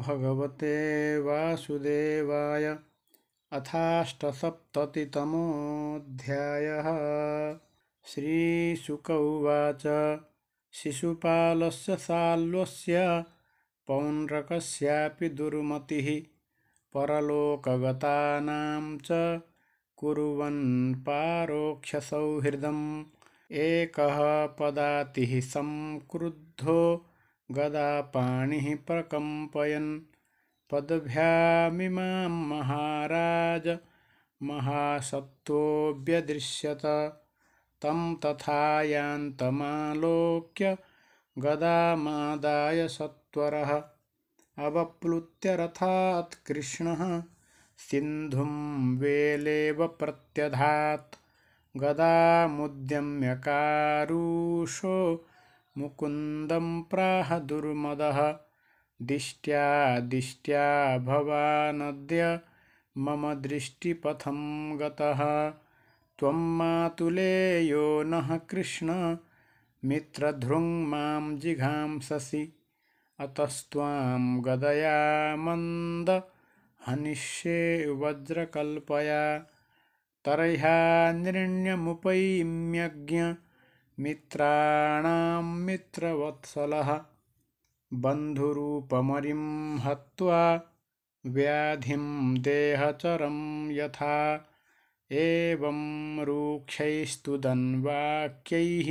भगवते वासुदेवाय अथाष्टसप्ततितमोऽध्यायः। श्रीशुक उवाच शिशुपालस्य साल्वस्य पौण्ड्रकस्यापि दुर्मतिः परलोकगतानां च कुर्वन् पारोक्ष्यसौहृदम् एकः पदातिः संक्रुद्धो गदापाणिः प्रकम्पयन् पदभ्यामिमां महाराज महासत्त्वोऽभ्यदृश्यत तं तथा यान्तमालोक्य गदामादाय सत्वरः अवप्लुत्य रथात् कृष्णः सिन्धुं वेलेव प्रत्यधात् गदामुद्यम्य कारुषो मुकुन्दं प्राह दुर्मदः दिष्ट्या दिष्ट्या भवानद्य मम दृष्टिपथं गतः त्वं मातुलेयो नः कृष्ण मित्रधृङ् मां जिघांससि अतस्त्वां गदया मन्द हनिष्ये वज्रकल्पया तर्ह्यान्यमुपैम्यज्ञ मित्राणां मित्रवत्सलः बन्धुरूपमरिं हत्वा व्याधिं देहचरं यथा एवं रूक्षैस्तुदन् वाक्यैः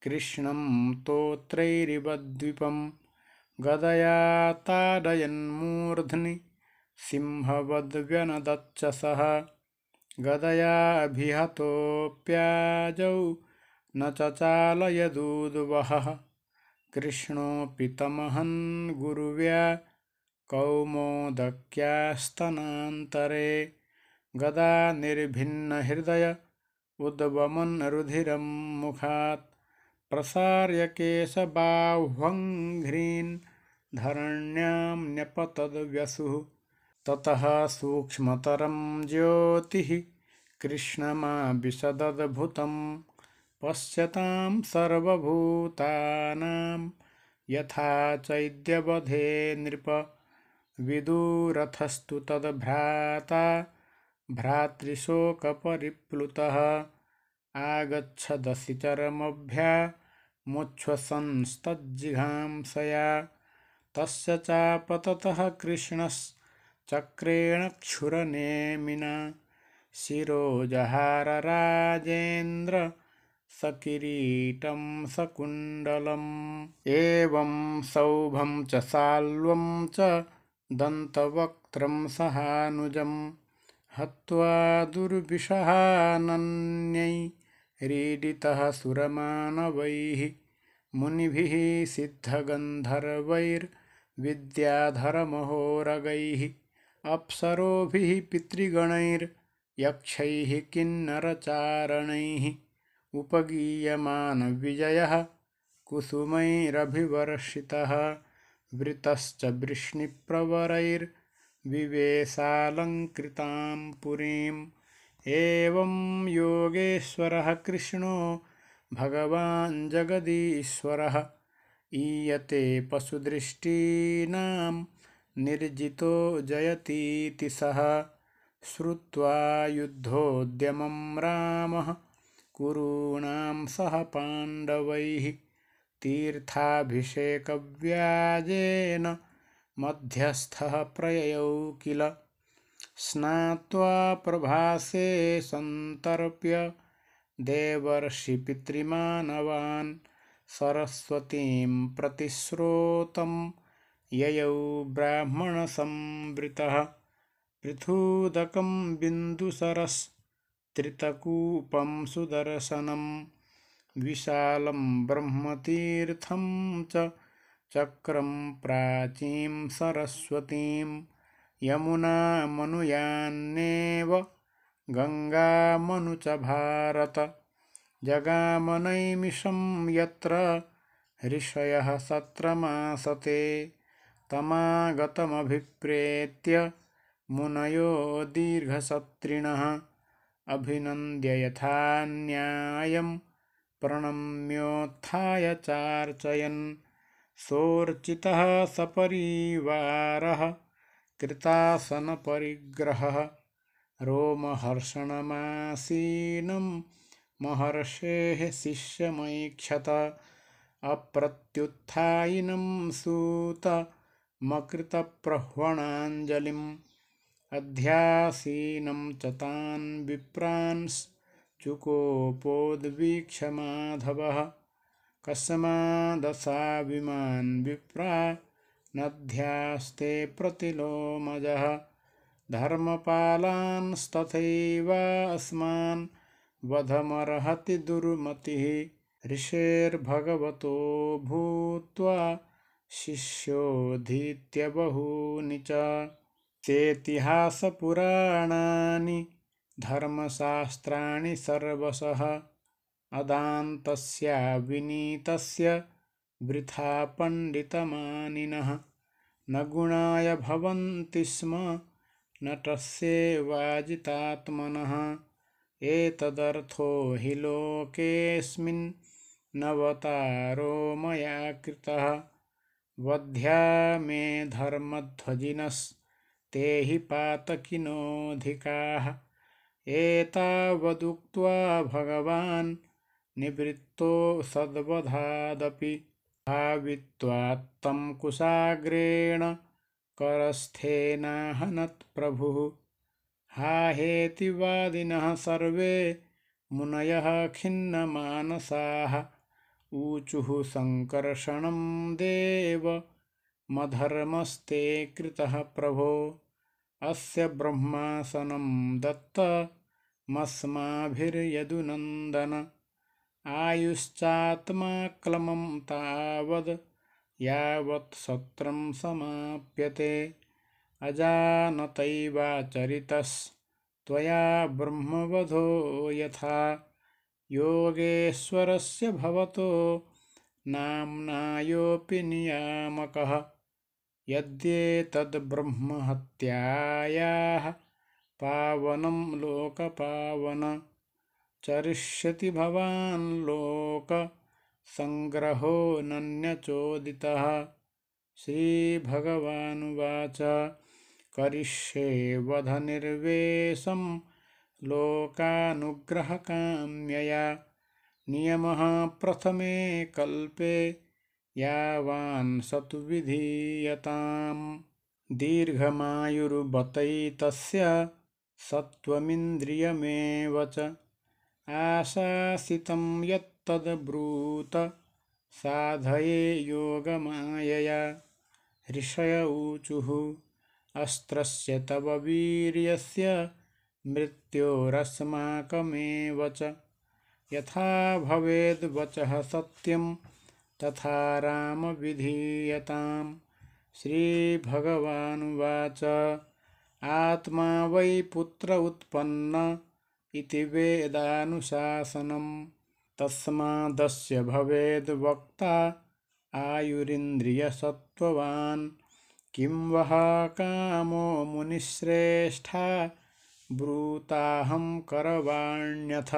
कृष्णं तोत्रैरिवद्विपं गदया ताडयन्मूर्ध्नि सिंहवद्व्यनदच्च सः गदयाभिहतोऽप्याजौ न चचालयदूद्वहः कृष्णोऽपि तमहन् गुरुव्या कौमोदक्यास्तनान्तरे गदा निर्भिन्नहृदय उद्वमन् रुधिरं मुखात् प्रसार्य केशबाह्वङ्घ्रीन् धरण्यां न्यपतद्व्यसुः ततः सूक्ष्मतरं ज्योतिः कृष्णमाविशदद्भुतं पश्यतां सर्वभूतानां यथा चैद्यवधे नृप विदुरथस्तु तद्भ्राता भ्रातृशोकपरिप्लुतः आगच्छदसिचरमभ्यामुच्छ्वसंस्तज्जिघांसया तस्य चापततः कृष्णश्चक्रेण क्षुरनेमिना शिरो जहार राजेन्द्र सकिरीटं सकुण्डलम् एवं सौभं च साल्वं च दन्तवक्त्रं सहानुजं हत्वा दुर्विषहानन्यैरीडितः सुरमानवैः मुनिभिः सिद्धगन्धर्वैर्विद्याधरमहोरगैः अप्सरोभिः पितृगणैर्यक्षैः किन्नरचारणैः उपगीयमानविजयः कुसुमैरभिवर्षितः वृतश्च वृष्णिप्रवरैर्विवेशालङ्कृतां पुरीम् एवं योगेश्वरः कृष्णो भगवान् जगदीश्वरः ईयते पशुदृष्टीनां निर्जितो जयतीति सः श्रुत्वा युद्धोद्यमं रामः कुरूणां सह पाण्डवैः तीर्थाभिषेकव्याजेन मध्यस्थः प्रययौ किल स्नात्वा प्रभासे सन्तर्प्य देवर्षिपितृमानवान् सरस्वतीं प्रतिस्रोतं ययौ ब्राह्मणसंवृतः पृथूदकं बिन्दुसरस्त्रितकूपं सुदर्शनं विशालं ब्रह्मतीर्थं च चक्रं प्राचीं सरस्वतीं यमुनामनुयान्नेव गङ्गामनु च भारत जगामनैमिषं यत्र ऋषयः सत्रमासते तमागतमभिप्रेत्य मुनयो दीर्घसत्रिणः अभिनन्द्य यथा न्यायं प्रणम्योत्थाय चार्चयन् सोर्चितः सपरिवारः कृतासनपरिग्रहः रोमहर्षणमासीनं महर्षेः शिष्यमैक्षत अप्रत्युत्थायिनं सूतमकृतप्रह्वणाञ्जलिम् अध्यासीनं च तान् विप्रांश्चुकोपोद्वीक्ष्य माधवः कस्मादसाविमान् विप्रा नध्यास्ते प्रतिलोमजः धर्मपालांस्तथैवास्मान् वधमर्हति दुर्मतिः ऋषेर्भगवतो भूत्वा शिष्योऽधीत्य बहूनि च तेतिहासपुराणानि धर्मशास्त्राणि सर्वशः अदान्तस्य विनीतस्य वृथा पण्डितमानिनः न गुणाय भवन्ति स्म नटस्येवाजितात्मनः एतदर्थो हि लोकेऽस्मिन् नवतारो मया कृतः वध्या मे धर्मध्वजिनस्ते हि पातकिनोऽधिकाः एतावदुक्त्वा भगवान् निवृत्तो सद्वधादपि भावित्वात्तं कुशाग्रेण करस्थेनाहनत् प्रभुः हाहेतिवादिनः सर्वे मुनयः खिन्नमानसाः ऊचुः सङ्कर्षणं देव मधर्मस्ते कृतः प्रभो अस्य ब्रह्मासनं दत्तमस्माभिर्यदुनन्दन आयुश्चात्माक्लमं तावद् यावत् सत्रं समाप्यते अजानतैवाचरितस्त्वया ब्रह्मवधो यथा योगेश्वरस्य भवतो नाम्नायोऽपि नियामकः यद्येतद्ब्रह्महत्यायाः पावनं लोकपावन चरिष्यति भवान् लोकसङ्ग्रहो नन्यचोदितः श्रीभगवानुवाच करिष्ये वधनिर्वेशं लोकानुग्रहकाम्यया नियमः प्रथमे कल्पे यावान् स तु विधीयताम् दीर्घमायुर्बतैतस्य सत्त्वमिन्द्रियमेव च आशासितं यत्तद्ब्रूत साधये योगमायया ऋषय ऊचुः अस्त्रस्य तव वीर्यस्य मृत्योरस्माकमेव च यथा भवेद्वचः सत्यं तथा राम विधीयताम् श्रीभगवानुवाच आत्मा वै पुत्र उत्पन्न इति वेदानुशासनम् तस्मादस्य भवेद्वक्ता आयुरिन्द्रियसत्त्ववान् किं वः कामो मुनिश्रेष्ठा ब्रूताहं करवाण्यथ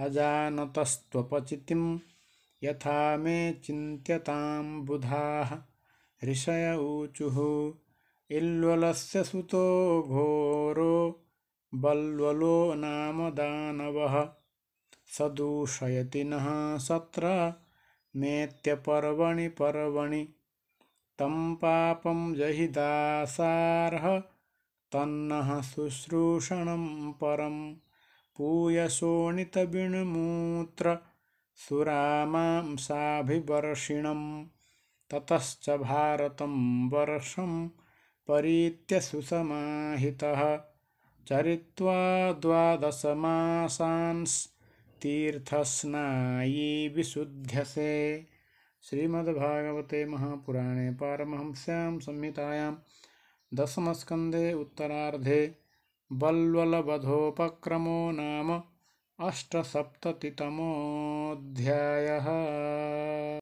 अजानतस्त्वपचितिं यथा मे चिन्त्यतां बुधाः ऋषय ऊचुः इल्वलस्य सुतो घोरो बल्वलो नाम दानवः सदूषयति नः सत्र मेत्यपर्वणि पर्वणि तं पापं जहिदासार्ह तन्नः शुश्रूषणं परं पूयशोणितबिणमूत्र सुरामांसाभिवर्षिणं ततश्च भारतं वर्षं परीत्य सुसमाहितः चरित्वा 12 मासांस्तीर्थस्नायी विशुध्यसे श्रीमद्भागवते महापुराणे पारमहंस्यां संहितायां 10मस्कन्धे उत्तरार्धे बल्वलवधोपक्रमो नाम 8सप्ततितमोऽध्यायः।